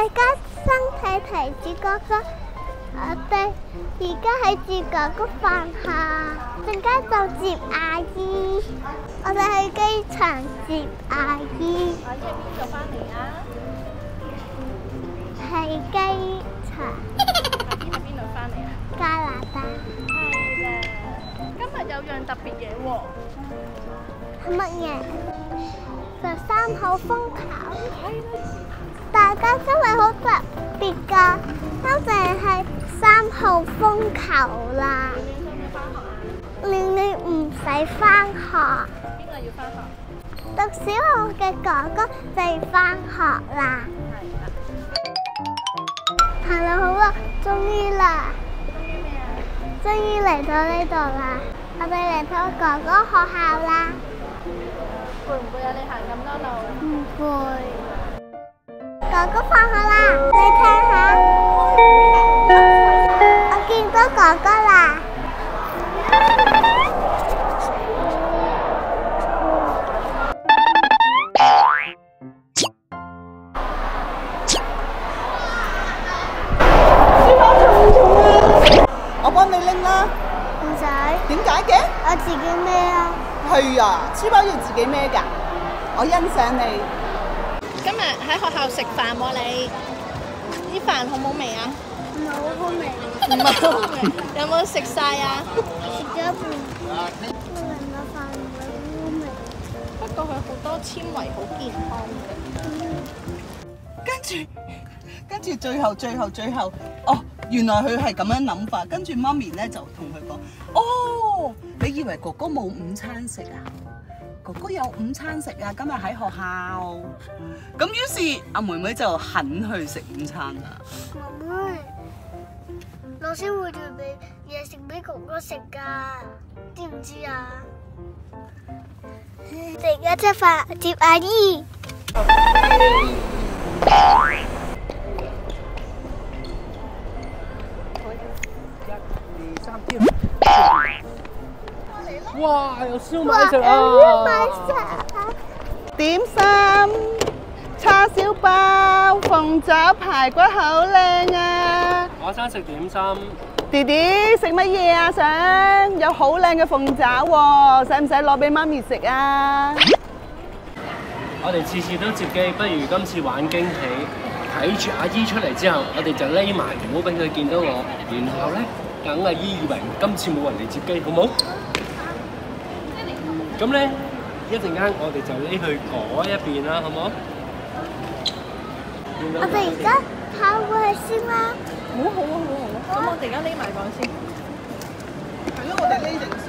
大家身體提住哥哥，我哋而家喺住哥哥飯下，陣間就接阿姨。我哋去機場接阿姨。阿姨喺邊度翻嚟啊？係機場。阿姨喺邊度翻嚟啊？加拿大。係啦，今日有樣特別嘢喎。係乜嘢？13號風球。大家真係好特別㗎，都淨係3號風球啦。令你唔使返學。邊個要返學？讀小學嘅哥哥就要返學啦。係啦，好啦，終於啦。終於嚟到呢度啦，我哋嚟到哥哥學校啦。會唔會有你行咁多路？唔會。哥哥放學啦，你聽下，我見到哥哥啦。我幫你拎啦。唔使。點解嘅？我自己孭啊。係啊，書包要自己孭㗎。我欣賞你。今日喺學校食飯喎，你啲飯好冇味啊？唔係好好味。唔係好味，有冇食晒啊？食咗一半。因為我飯唔係好味。不過佢好多纖維，好健康嘅。跟住最後，哦，原來佢係咁樣諗法。跟住媽咪咧就同佢講：哦，你以為哥哥冇午餐食啊？哥哥有午餐食啊！今日喺學校。咁於是阿妹妹就肯去食午餐啦。妹妹，老師會準備嘢食俾哥哥食㗎，知唔知啊？而家出發接阿姨。哇！有燒賣食啊！點心、叉燒包、鳳爪、排骨好靚啊！我想食點心。弟弟食乜嘢啊？想有好靚嘅鳳爪喎，使唔使攞俾媽咪食啊？我哋次次都接機，不如今次玩驚喜。睇住阿姨出嚟之後，我哋就匿埋，唔好俾佢見到我。然後咧，等阿姨以為今次冇人嚟接機，好冇？咁咧，一陣間我哋就匿去嗰一邊啦，好冇？我哋而家跑過去先啦。好啊，咁我哋而家匿埋講先。係咯，我哋匿定先。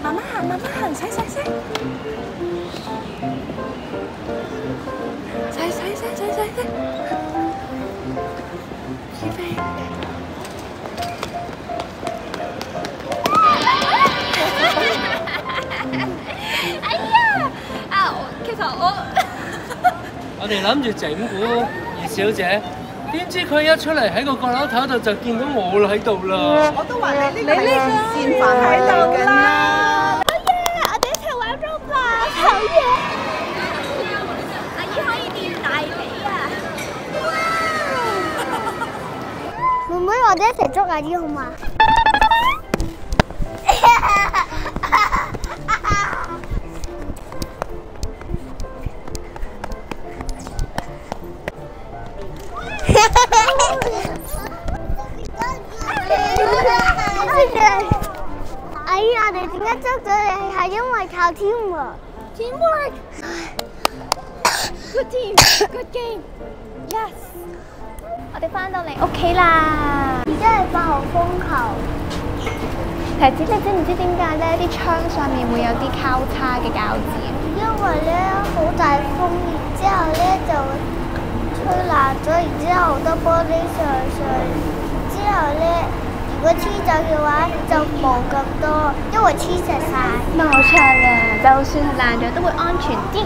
慢慢行，細。預備。哎呀！其實我哋諗住整蠱二小姐，點知佢一出嚟喺個角落頭度就見到我喺度啦。我都話你呢個係線飯喺度㗎啦。好嘢！我哋一齊玩肉吧，好嘢！阿姨可以練大髀啊！妹妹，我哋一齊捉阿姨好嘛？阿姨，我哋點解捉咗你？係因為靠 teamwork。Teamwork。Good team. Good game. Yes。我哋翻到嚟屋企啦。而家係8號風球。提子，你知唔知點解咧？啲窗上面會有啲交叉嘅膠紙？因為咧好大風，然之後咧就會吹爛咗，然之後好多玻璃碎。之後咧，如果黐走嘅話就冇咁多，因為黐實晒。冇錯啦，就算係爛咗都會安全啲。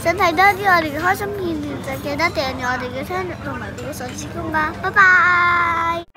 想睇多啲我哋嘅開心片段，就記得訂閱我哋嘅 channel同埋俾個手指公啦。拜拜。